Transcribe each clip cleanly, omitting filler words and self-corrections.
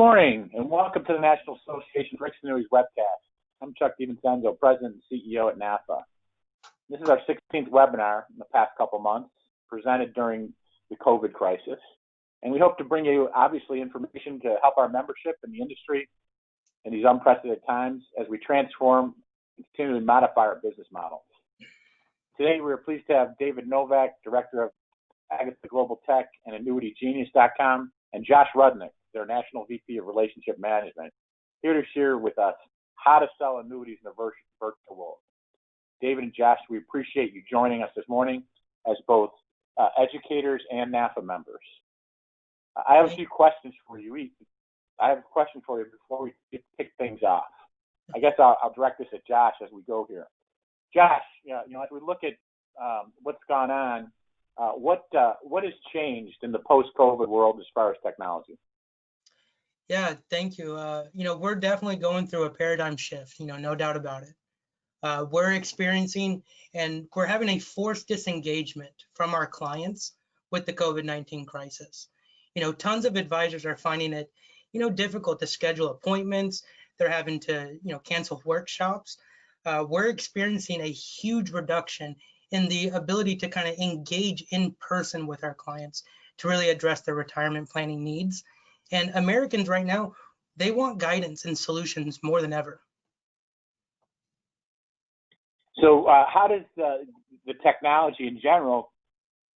morning, and welcome to the National Association of Fixed Annuities webcast. I'm Chuck DiVincenzo, President and CEO at NAFA. This is our 16th webinar in the past couple months, presented during the COVID crisis. And we hope to bring you, obviously, information to help our membership and the industry in these unprecedented times as we transform and continually modify our business models. Today, we are pleased to have David Novak, Director of Agatha Global Tech and AnnuitiesGenius.com, and Josh Rudnick, their National VP of Relationship Management, here to share with us how to sell annuities in a virtual world. David and Josh, we appreciate you joining us this morning as both educators and NAFA members. I have a few questions for you. I have a question for you before we kick things off. I guess I'll direct this at Josh as we go here. Josh, as we look at what's gone on, what has changed in the post-COVID world as far as technology? Yeah, thank you. We're definitely going through a paradigm shift, no doubt about it. We're experiencing and we're having a forced disengagement from our clients with the COVID-19 crisis. Tons of advisors are finding it, difficult to schedule appointments. They're having to, cancel workshops. We're experiencing a huge reduction in the ability to kind of engage in person with our clients to really address their retirement planning needs. And Americans right now, they want guidance and solutions more than ever. So how does the technology in general,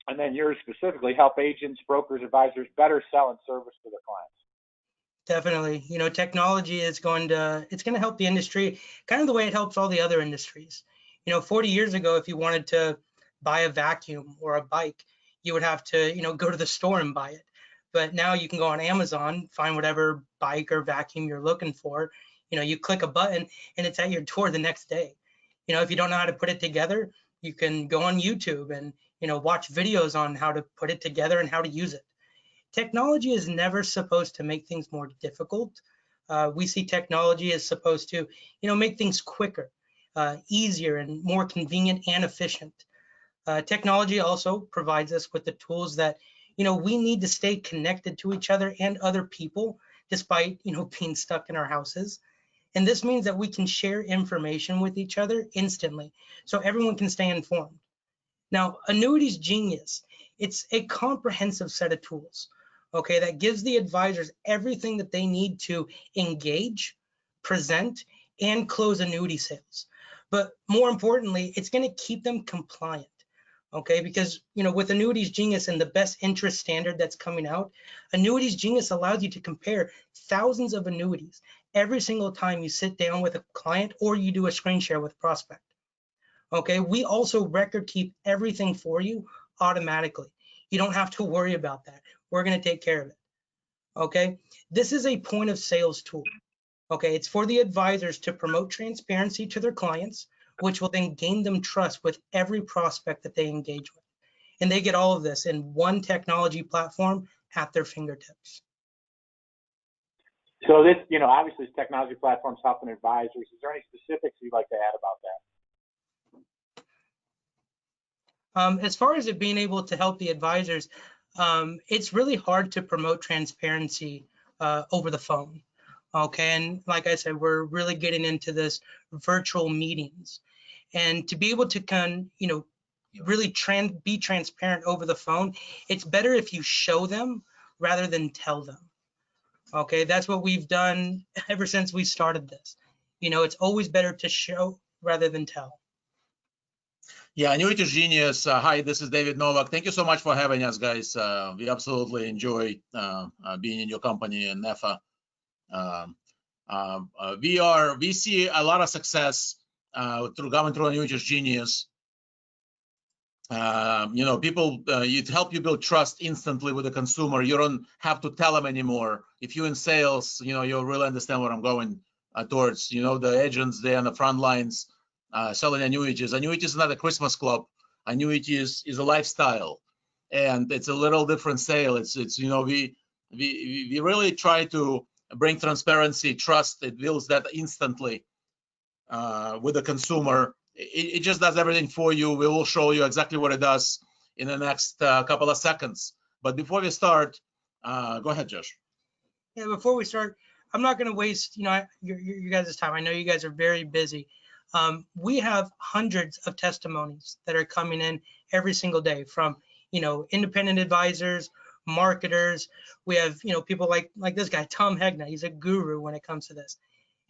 and then yours specifically, help agents, brokers, advisors better sell and service to their clients? Definitely. Technology is going to help the industry kind of the way it helps all the other industries. 40 years ago, if you wanted to buy a vacuum or a bike, you would have to, go to the store and buy it. But now you can go on Amazon, find whatever bike or vacuum you're looking for. You click a button and it's at your door the next day. If you don't know how to put it together, you can go on YouTube and, watch videos on how to put it together and how to use it. Technology is never supposed to make things more difficult. We see technology as supposed to, make things quicker, easier and more convenient and efficient. Technology also provides us with the tools that, we need to stay connected to each other and other people despite, being stuck in our houses. And this means that we can share information with each other instantly so everyone can stay informed. Now, Annuities Genius, it's a comprehensive set of tools, okay, that gives the advisors everything that they need to engage, present, and close annuity sales. But more importantly, it's going to keep them compliant. Okay, because with Annuities Genius and the best interest standard that's coming out, Annuities Genius allows you to compare thousands of annuities every single time you sit down with a client or you do a screen share with a prospect. Okay, we also record keep everything for you automatically. You don't have to worry about that. We're going to take care of it. Okay, this is a point of sales tool. Okay, it's for the advisors to promote transparency to their clients, which will then gain them trust with every prospect that they engage with. And they get all of this in one technology platform at their fingertips. So this, obviously this technology platform's helping advisors. Is there any specifics you'd like to add about that? As far as it being able to help the advisors, it's really hard to promote transparency over the phone. Okay, and like I said, we're really getting into this virtual meetings, and to be able to really be transparent over the phone, it's better if you show them rather than tell them. Okay, that's what we've done ever since we started this. It's always better to show rather than tell. Yeah, Annuities Genius. Hi, this is David Novak. Thank you so much for having us, guys. We absolutely enjoy being in your company and NAFA. We see a lot of success going through Annuities Genius. It helps you build trust instantly with the consumer. You don't have to tell them anymore. If you're in sales, you'll really understand what I'm going towards. The agents there on the front lines selling annuities. Annuities is not a Christmas club. Annuities is a lifestyle, and it's a little different sale. We really try to bring transparency, trust. It builds that instantly with the consumer. It just does everything for you. We will show you exactly what it does in the next couple of seconds. But before we start, go ahead, Josh. Yeah, before we start, I'm not going to waste, your guys' time. I know you guys are very busy. We have hundreds of testimonies that are coming in every single day from, independent advisors, marketers. We have, people like this guy, Tom Hegna. He's a guru when it comes to this.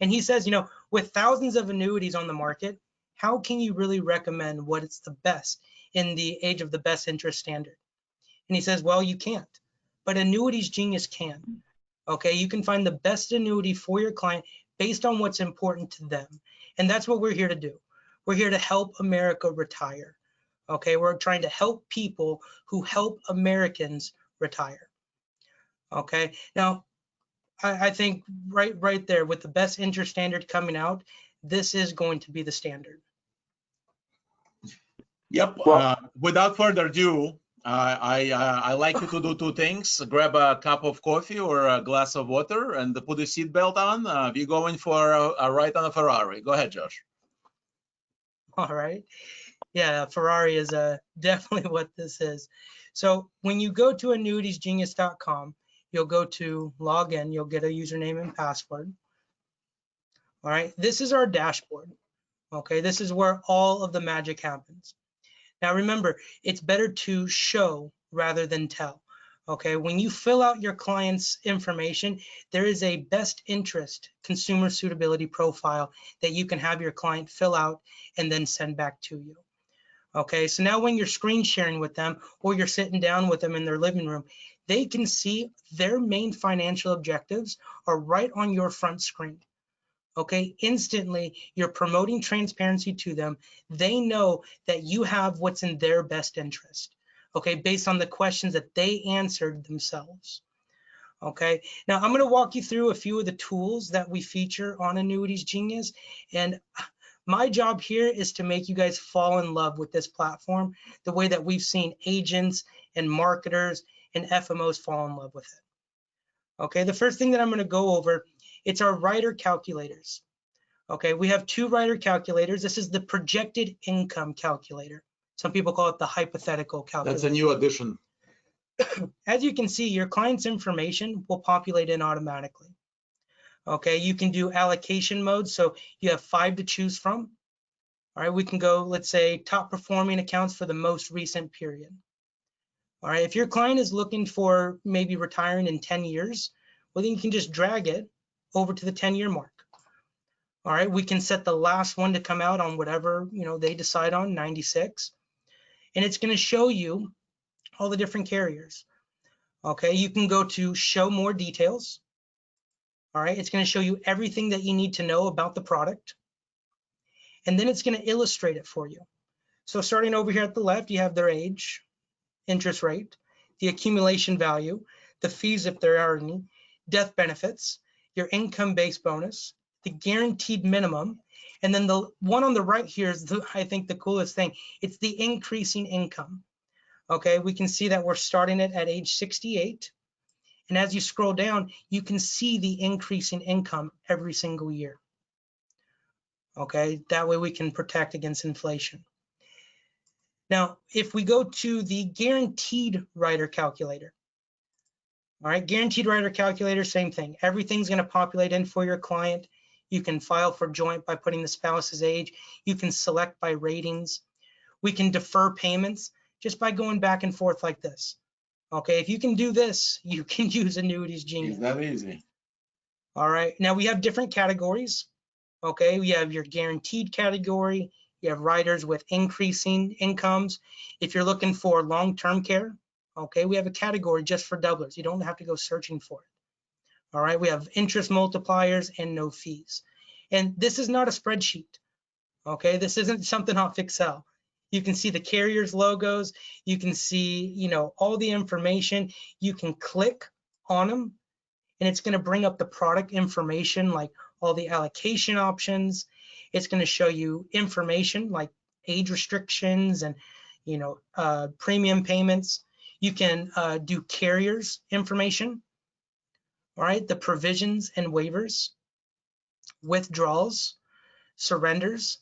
And he says, with thousands of annuities on the market, how can you really recommend what is the best in the age of the best interest standard? And he says, well, you can't, but Annuities Genius can. Okay, you can find the best annuity for your client based on what's important to them. And that's what we're here to do. We're here to help America retire. Okay, we're trying to help people who help Americans retire. Okay, now I think right there with the best interest standard coming out, this is going to be the standard. Yep. Without further ado, I like you to do two things: grab a cup of coffee or a glass of water and put a seatbelt on. We're going for a ride on a Ferrari. Go ahead, Josh. All right. Yeah, Ferrari is definitely what this is. So when you go to annuitiesgenius.com, you'll go to log in, you'll get a username and password. All right, this is our dashboard. Okay, this is where all of the magic happens. Now remember, it's better to show rather than tell. Okay, when you fill out your client's information, there is a best interest consumer suitability profile that you can have your client fill out and then send back to you. Okay, so now when you're screen sharing with them or you're sitting down with them in their living room, they can see their main financial objectives are right on your front screen. Okay, instantly you're promoting transparency to them. They know that you have what's in their best interest, okay, based on the questions that they answered themselves. Okay, now I'm going to walk you through a few of the tools that we feature on Annuities Genius, and my job here is to make you guys fall in love with this platform the way that we've seen agents and marketers and FMOs fall in love with it. Okay, the first thing that I'm going to go over, it's our rider calculators. Okay, we have two rider calculators. This is the projected income calculator. Some people call it the hypothetical calculator. That's a new addition. As you can see, your client's information will populate in automatically. Okay, you can do allocation mode, so you have 5 to choose from. All right, we can go, let's say, top performing accounts for the most recent period. All right, if your client is looking for maybe retiring in 10 years, well, then you can just drag it over to the 10-year mark. All right, we can set the last one to come out on whatever, they decide on, 96. And it's going to show you all the different carriers. Okay, you can go to show more details. All right, it's going to show you everything that you need to know about the product. And then it's going to illustrate it for you. So starting over here at the left, you have their age, interest rate, the accumulation value, the fees if there are any, death benefits, your income-based bonus, the guaranteed minimum, and then the one on the right here is, I think, the coolest thing. It's the increasing income. Okay, we can see that we're starting it at age 68. And as you scroll down, you can see the increasing income every single year. Okay, that way we can protect against inflation. Now, if we go to the guaranteed rider calculator, all right, guaranteed rider calculator, same thing. Everything's going to populate in for your client. You can file for joint by putting the spouse's age. You can select by ratings. We can defer payments just by going back and forth like this. Okay, if you can do this, you can use Annuities Genius. Is that easy? All right, now we have different categories. Okay, we have your guaranteed category. You have riders with increasing incomes. If you're looking for long-term care, okay, we have a category just for doublers. You don't have to go searching for it. All right, we have interest multipliers and no fees. And this is not a spreadsheet. Okay, this isn't something off Excel. You can see the carrier's logos. You can see, all the information. You can click on them, and it's going to bring up the product information, like all the allocation options. It's going to show you information like age restrictions and, premium payments. You can do carriers information, all right, the provisions and waivers, withdrawals, surrenders,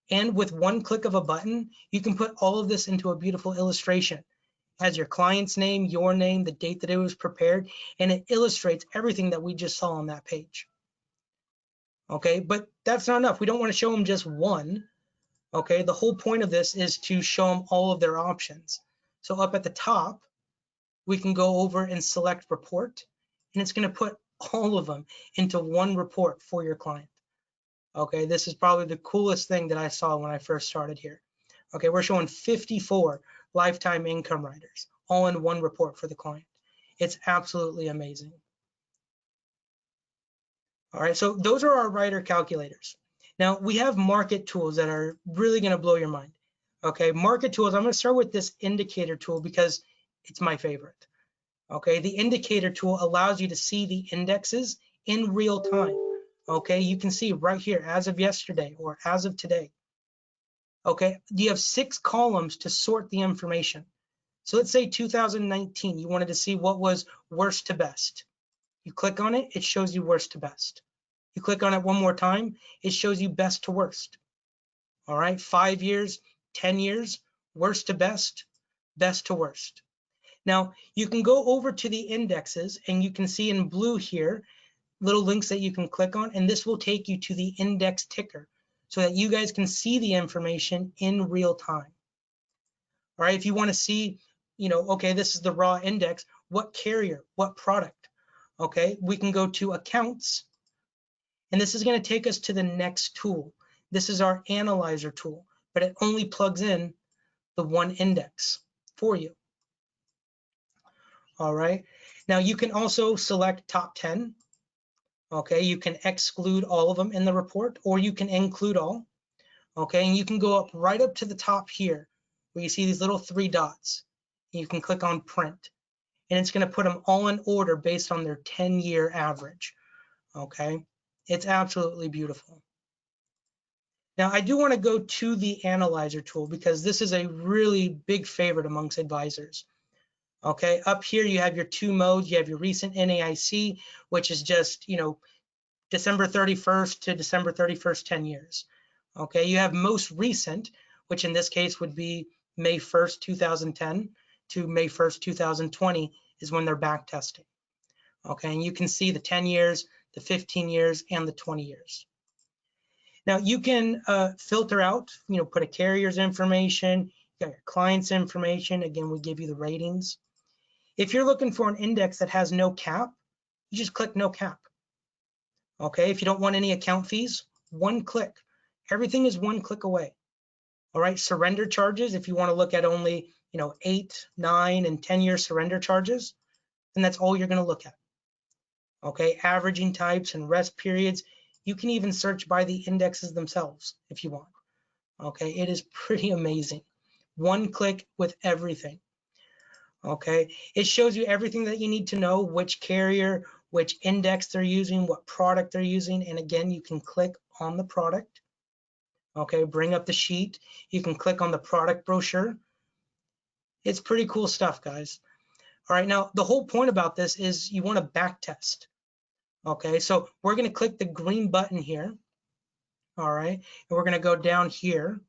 and with one click of a button, you can put all of this into a beautiful illustration. has your client's name, your name, the date that it was prepared, and it illustrates everything that we just saw on that page. Okay, but that's not enough. We don't want to show them just one. Okay, the whole point of this is to show them all of their options. So up at the top, we can go over and select report, and it's going to put all of them into one report for your client. Okay, this is probably the coolest thing that I saw when I first started here. Okay, we're showing 54 lifetime income riders all in one report for the client. It's absolutely amazing. All right, so those are our rider calculators. Now we have market tools that are really going to blow your mind. Okay, market tools, I'm going to start with this indicator tool because it's my favorite. Okay, the indicator tool allows you to see the indexes in real time. Okay, you can see right here as of yesterday or as of today. Okay, you have 6 columns to sort the information. So let's say 2019, you wanted to see what was worst to best. You click on it, it shows you worst to best. You click on it one more time, it shows you best to worst. All right, 5 years, 10 years, worst to best, best to worst. Now, you can go over to the indexes and you can see in blue here, little links that you can click on, and this will take you to the index ticker so that you guys can see the information in real time. All right, if you want to see, okay, this is the raw index, what carrier, what product, okay, we can go to accounts, and this is going to take us to the next tool. This is our analyzer tool, but it only plugs in the one index for you. All right, now you can also select top 10. Okay, you can exclude all of them in the report, or you can include all. Okay, and you can go up right up to the top here where you see these little 3 dots. You can click on print, and it's going to put them all in order based on their 10-year average. Okay, it's absolutely beautiful. Now, I do want to go to the analyzer tool because this is a really big favorite amongst advisors. Okay, up here you have your 2 modes. You have your recent NAIC, which is just, December 31st to December 31st, 10 years. Okay, you have most recent, which in this case would be May 1st, 2010 to May 1st, 2020 is when they're back testing. Okay, and you can see the 10 years, the 15 years, and the 20 years. Now you can filter out, put a carrier's information, you got your client's information. Again, we give you the ratings. If you're looking for an index that has no cap, you just click no cap. Okay, if you don't want any account fees, 1 click. Everything is 1 click away. All right, surrender charges, if you want to look at only, 8, 9, and 10-year surrender charges, then that's all you're going to look at. Okay, averaging types and rest periods, you can even search by the indexes themselves if you want. Okay, it is pretty amazing. 1 click with everything. Okay, it shows you everything that you need to know, which carrier, which index they're using, what product they're using, and again, you can click on the product. Okay, bring up the sheet. You can click on the product brochure. It's pretty cool stuff, guys. All right, now the whole point about this is you want to back test. Okay, so we're going to click the green button here. All right, and we're going to go down here.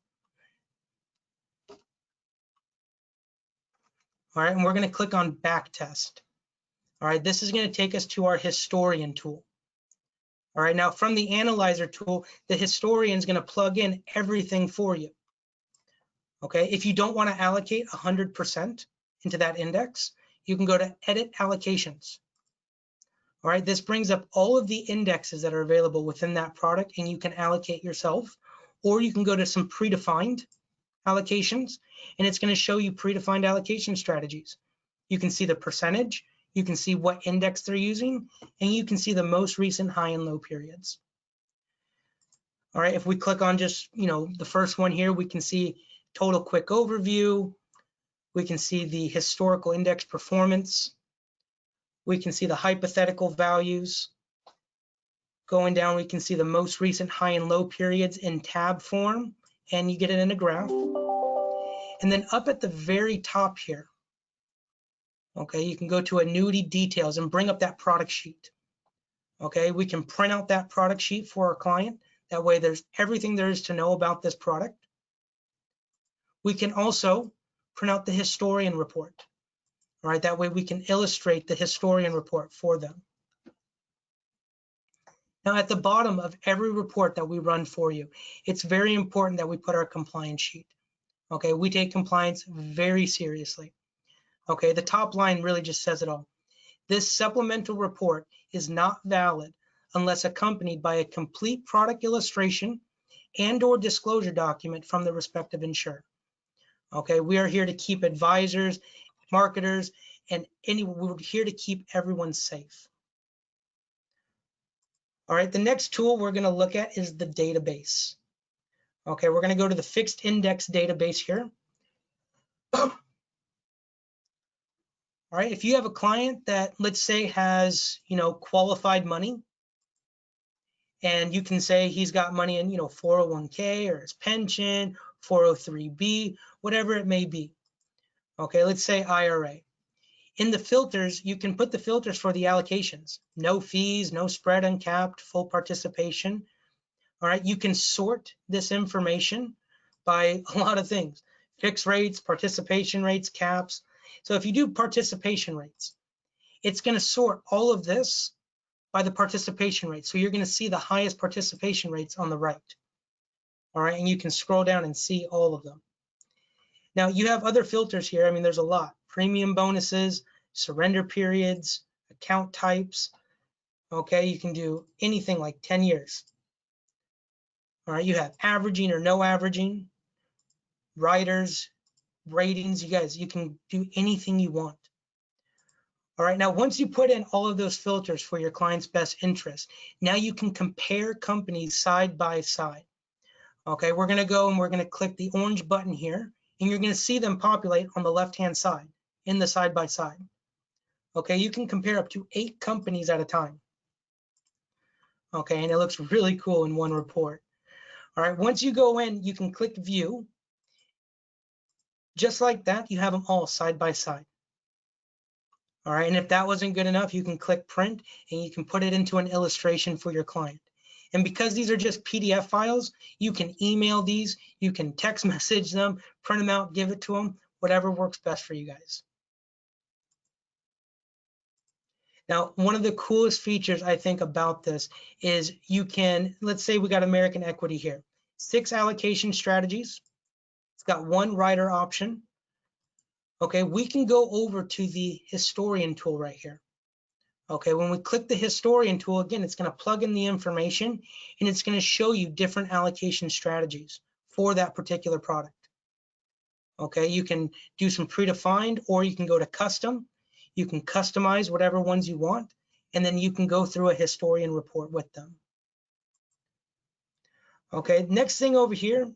All right, and we're going to click on back test. All right, this is going to take us to our historian tool. All right, now from the analyzer tool, the historian is going to plug in everything for you. Okay, if you don't want to allocate 100% into that index, you can go to edit allocations. All right, this brings up all of the indexes that are available within that product, and you can allocate yourself, or you can go to some predefined allocations, and it's going to show you predefined allocation strategies. You can see the percentage, you can see what index they're using, and you can see the most recent high and low periods. All right, if we click on just, the first one here, we can see total quick overview. We can see the historical index performance. We can see the hypothetical values. Going down, we can see the most recent high and low periods in tab form, and you get it in a graph. And then up at the very top here, okay, you can go to annuity details and bring up that product sheet. Okay, we can print out that product sheet for our client. That way there's everything there is to know about this product. We can also print out the historian report. All right, that way we can illustrate the historian report for them. Now, at the bottom of every report that we run for you, it's very important that we put our compliance sheet. Okay, we take compliance very seriously. Okay, the top line really just says it all. This supplemental report is not valid unless accompanied by a complete product illustration and/or disclosure document from the respective insurer. Okay, we are here to keep advisors, marketers, and we're here to keep everyone safe. All right, the next tool we're going to look at is the database. Okay, we're going to go to the fixed index database here. All right, if you have a client that, let's say, has, qualified money, and you can say he's got money in, 401k or his pension, 403b, whatever it may be. Okay, let's say IRA. In the filters, you can put the filters for the allocations. No fees, no spread uncapped, full participation. All right, you can sort this information by a lot of things. Fixed rates, participation rates, caps. So if you do participation rates, it's going to sort all of this by the participation rate. So you're going to see the highest participation rates on the right. All right, and you can scroll down and see all of them. Now you have other filters here. I mean, there's a lot. Premium bonuses, surrender periods, account types. Okay, you can do anything like 10 years. All right, you have averaging or no averaging, riders, ratings. You guys, you can do anything you want. All right, now once you put in all of those filters for your client's best interest, now you can compare companies side by side. Okay, we're going to go and we're going to click the orange button here, and you're going to see them populate on the left-hand side in the side by side. Okay, you can compare up to 8 companies at a time. Okay, and it looks really cool in one report. All right, once you go in, you can click view. Just like that, you have them all side by side. All right, and if that wasn't good enough, you can click print and you can put it into an illustration for your client. And because these are just PDF files, you can email these, you can text message them, print them out, give it to them, whatever works best for you guys. Now, one of the coolest features I think about this is you can, let's say we got American Equity here, 6 allocation strategies. It's got 1 rider option. Okay, we can go over to the historian tool right here. Okay, when we click the historian tool, again, it's going to plug in the information and it's going to show you different allocation strategies for that particular product. Okay, you can do some predefined or you can go to custom. You can customize whatever ones you want, and then you can go through a historian report with them. Okay, next thing over here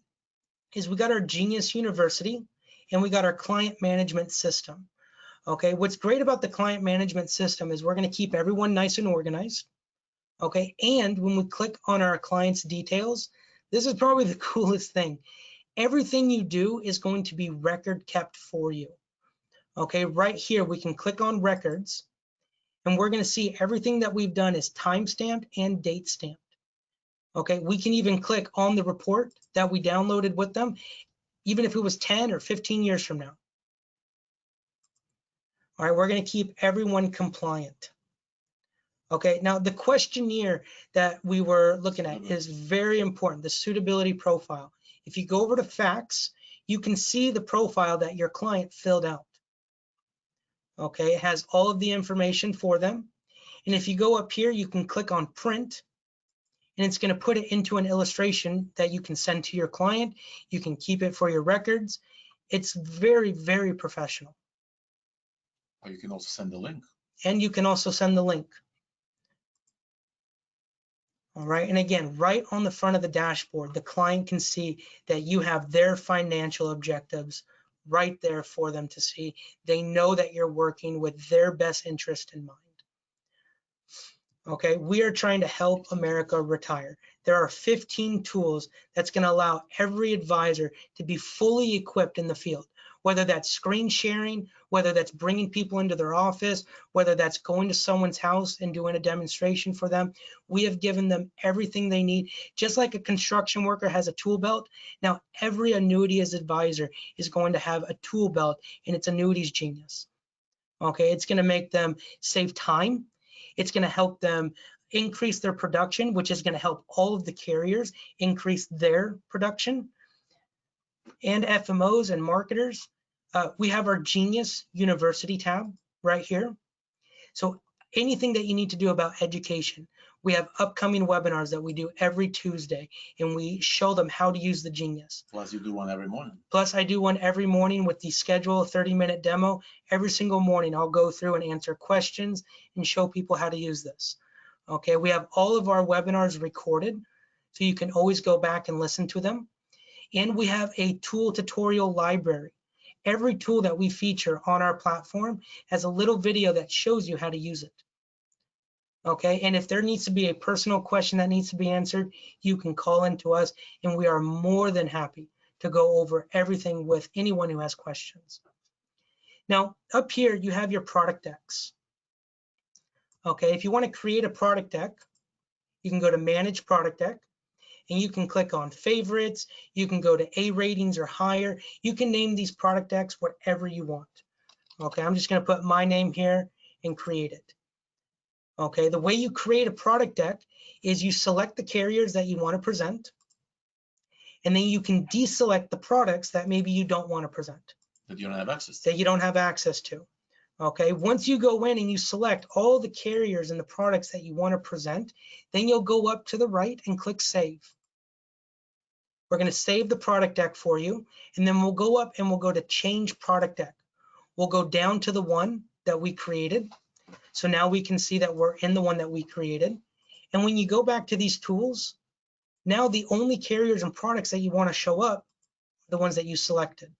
is we got our Genius University and we got our client management system. Okay, what's great about the client management system is we're going to keep everyone nice and organized. Okay, and when we click on our client's details, this is probably the coolest thing. Everything you do is going to be record kept for you. Okay, right here we can click on records and we're going to see everything that we've done is time-stamped and date stamped. Okay, we can even click on the report that we downloaded with them, even if it was 10 or 15 years from now. All right, we're going to keep everyone compliant. Okay, now the questionnaire that we were looking at is very important, the suitability profile. If you go over to facts, you can see the profile that your client filled out. Okay, it has all of the information for them. And if you go up here, you can click on print, and it's going to put it into an illustration that you can send to your client. You can keep it for your records. It's very, very professional. Or you can also send the link. And you can also send the link. All right, and again, right on the front of the dashboard, the client can see that you have their financial objectives right there for them to see. They know that you're working with their best interest in mind. Okay, we are trying to help America retire. There are 15 tools that's going to allow every advisor to be fully equipped in the field, whether that's screen sharing, whether that's bringing people into their office, whether that's going to someone's house and doing a demonstration for them. We have given them everything they need. Just like a construction worker has a tool belt, now every annuities advisor is going to have a tool belt, and it's Annuities Genius. Okay, it's going to make them save time. It's going to help them increase their production, which is going to help all of the carriers increase their production. And FMOs and marketers, we have our Genius University tab right here. So anything that you need to do about education, we have upcoming webinars that we do every Tuesday, and we show them how to use the Genius. Plus you do one every morning. Plus I do one every morning with the schedule, 30-minute demo. Every single morning I'll go through and answer questions and show people how to use this. Okay, we have all of our webinars recorded, so you can always go back and listen to them. And we have a tool tutorial library. Every tool that we feature on our platform has a little video that shows you how to use it. Okay, and if there needs to be a personal question that needs to be answered, you can call into us, and we are more than happy to go over everything with anyone who has questions. Now, up here, you have your product decks. Okay, if you want to create a product deck, you can go to Manage Product Deck, and you can click on Favorites. You can go to A ratings or higher. You can name these product decks whatever you want. Okay, I'm just going to put my name here and create it. Okay, the way you create a product deck is you select the carriers that you want to present, and then you can deselect the products that maybe you don't want to present. That you don't have access to. That you don't have access to. Okay, once you go in and you select all the carriers and the products that you want to present, then you'll go up to the right and click Save. We're going to save the product deck for you, and then we'll go up and we'll go to Change Product Deck. We'll go down to the one that we created. So now we can see that we're in the one that we created. And when you go back to these tools, now the only carriers and products that you want to show up are the ones that you selected.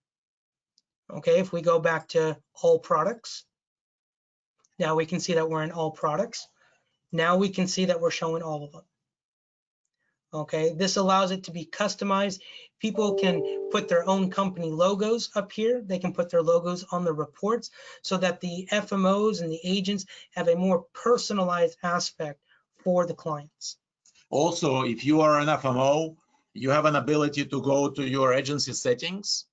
Okay, if we go back to All Products, now we can see that we're in All Products. Now we can see that we're showing all of them. Okay, this allows it to be customized. People can put their own company logos up here. They can put their logos on the reports so that the FMOs and the agents have a more personalized aspect for the clients. Also, if you are an FMO, you have an ability to go to your agency settings.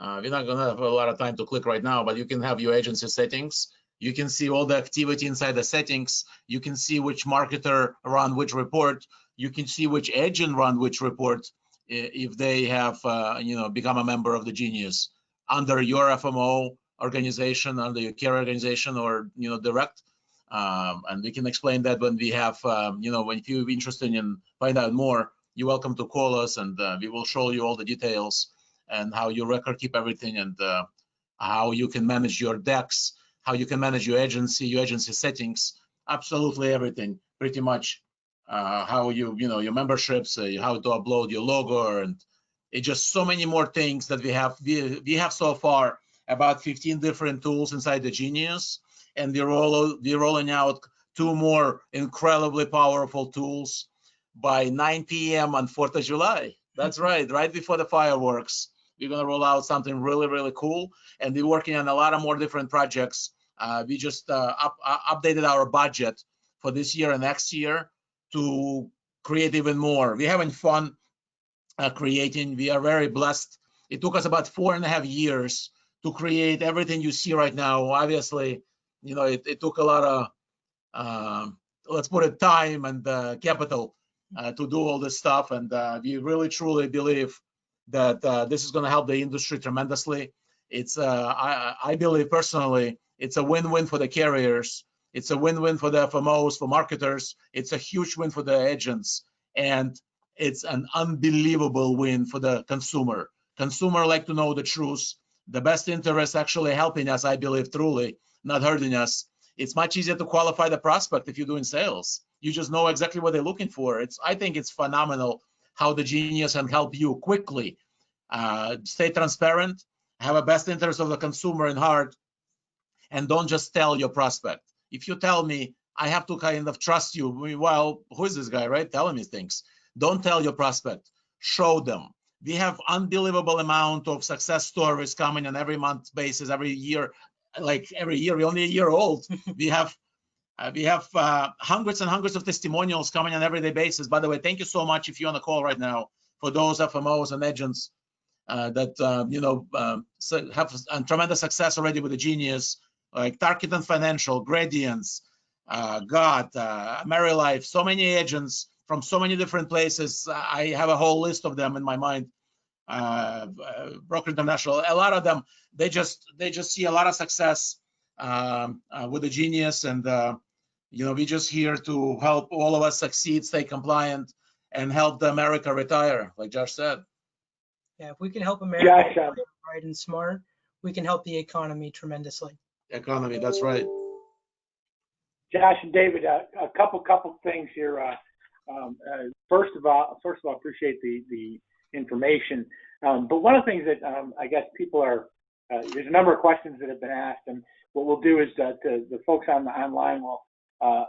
We're not going to have a lot of time to click right now, but you can have your agency settings. You can see all the activity inside the settings. You can see which marketer run which report. You can see which agent run which report if they have, become a member of the Genius under your FMO organization, under your care organization, or direct. And we can explain that when we have, when you're interested in find out more, you're welcome to call us, and we will show you all the details and how you record keep everything, and how you can manage your decks, how you can manage your agency settings, absolutely everything, pretty much. How your memberships, how to upload your logo, and it's just so many more things that we have. We have so far about 15 different tools inside the Genius, and we're rolling out 2 more incredibly powerful tools by 9 p.m. on 4th of July. That's right before the fireworks. We're gonna roll out something really, really cool, and we're working on a lot of more different projects. We just updated our budget for this year and next year to create even more. We're having fun creating. We are very blessed. It took us about 4.5 years to create everything you see right now. Obviously, it took a lot of, let's put it, time and capital to do all this stuff. And we really, truly believe that this is going to help the industry tremendously. It's, I believe personally, it's a win-win for the carriers. It's a win-win for the FMOs, for marketers. It's a huge win for the agents, and it's an unbelievable win for the consumer. Consumer like to know the truth. The best interest actually helping us, I believe, truly, not hurting us. It's much easier to qualify the prospect if you're doing sales. You just know exactly what they're looking for. I think it's phenomenal how the Genius can help you quickly stay transparent, have a best interest of the consumer in heart, and don't just tell your prospect. If you tell me, I have to kind of trust you. Well, who is this guy, right? Telling me things. Don't tell your prospect. Show them. We have unbelievable amount of success stories coming on every month basis, every year. Like every year, we're only a year old. We have hundreds and hundreds of testimonials coming on an everyday basis. By the way, thank you so much if you're on the call right now for those FMOs and agents that have tremendous success already with the Genius. like Targeted Financial, Gradients, AmeriLife, so many agents from so many different places. I have a whole list of them in my mind. Broker International, a lot of them, they just see a lot of success with the Genius, and we're just here to help all of us succeed, stay compliant, and help the America retire, like Josh said. Yeah, if we can help America retire right and smart, we can help the economy tremendously. Economy, that's right. Josh and David, a couple things here. First of all, appreciate the information. But one of the things that I guess people are, there's a number of questions that have been asked, and what we'll do is the folks online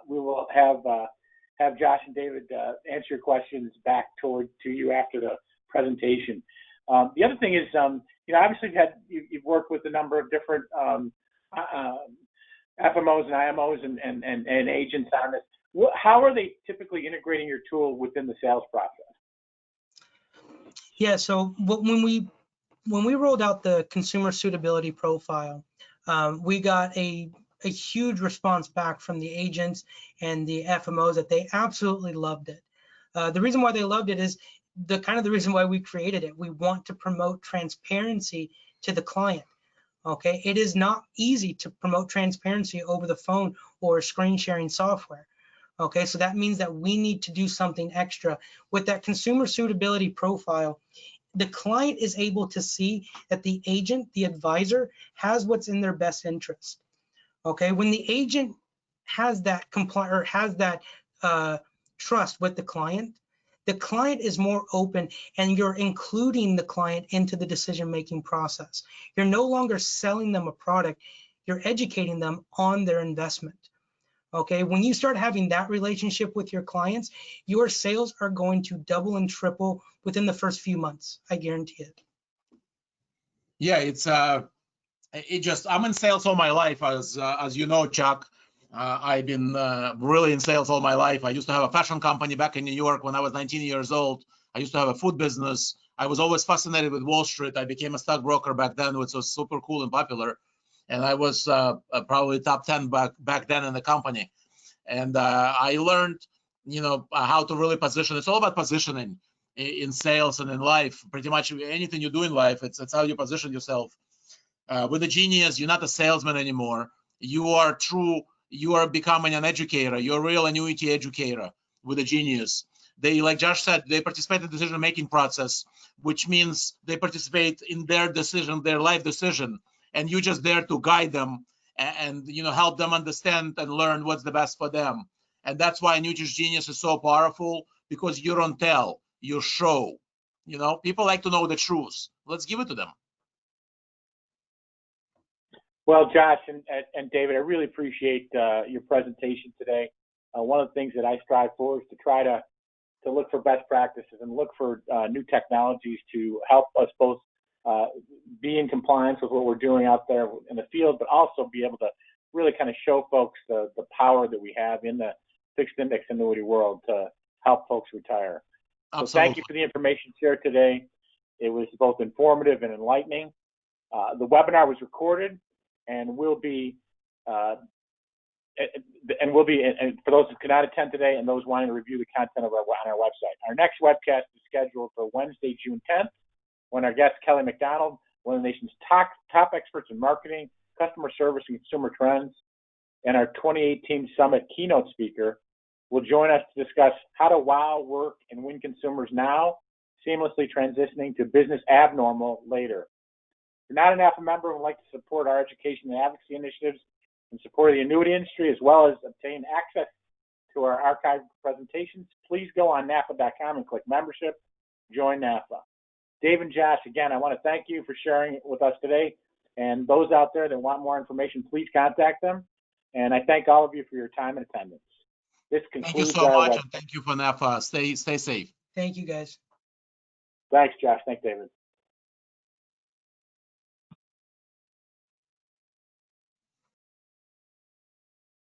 we will have Josh and David answer your questions back to you after the presentation. The other thing is, obviously you've worked with a number of different FMOs and IMOs and agents on this. How are they typically integrating your tool within the sales process? Yeah, so when we rolled out the consumer suitability profile, we got a huge response back from the agents and the FMOs that they absolutely loved it. The reason why they loved it is the reason why we created it. We want to promote transparency to the client. Okay, it is not easy to promote transparency over the phone or screen sharing software. Okay, so that means that we need to do something extra. With that consumer suitability profile, the client is able to see that the agent, the advisor, has what's in their best interest. Okay, when the agent has that trust with the client is more open, and you're including the client into the decision-making process. You're no longer selling them a product, you're educating them on their investment. Okay, when you start having that relationship with your clients, your sales are going to double and triple within the first few months. I guarantee it. Yeah, I'm in sales all my life, as you know, Chuck. I've been really in sales all my life. I used to have a fashion company back in New York when I was 19 years old. I used to have a food business. I was always fascinated with Wall Street. I became a stockbroker back then, which was super cool and popular. And I was probably top 10 back then in the company. And I learned, how to really position. It's all about positioning in sales and in life. Pretty much anything you do in life, it's how you position yourself. With the Genius, you're not a salesman anymore. You are becoming an educator. You're a real annuity educator with the Genius. They, like Josh said, they participate in the decision-making process, which means they participate in their decision, their life decision, and you're just there to guide them and help them understand and learn what's the best for them. And that's why Annuities Genius is so powerful, because you don't tell, you show. People like to know the truth. Let's give it to them. Well, Josh and David, I really appreciate your presentation today. One of the things that I strive for is to try to look for best practices and look for new technologies to help us both be in compliance with what we're doing out there in the field, but also be able to really kind of show folks the power that we have in the fixed index annuity world to help folks retire. Absolutely. So thank you for the information shared today. It was both informative and enlightening. The webinar was recorded and will be for those who cannot attend today and those wanting to review the content on our website. Our next webcast is scheduled for Wednesday, June 10th, when our guest Kelly McDonald, one of the nation's top experts in marketing, customer service, and consumer trends, and our 2018 Summit keynote speaker will join us to discuss how to wow, work, and win consumers now, seamlessly transitioning to business abnormal later. If you're not an AFA member and would like to support our education and advocacy initiatives in support of the annuity industry, as well as obtain access to our archived presentations, please go on NAFA.com and click membership, join NAFA. Dave and Josh, again, I want to thank you for sharing it with us today. And those out there that want more information, please contact them. And I thank all of you for your time and attendance. This concludes Thank you so much, website. and thank you for NAFA. Stay safe. Thank you, guys. Thanks, Josh. Thanks, David.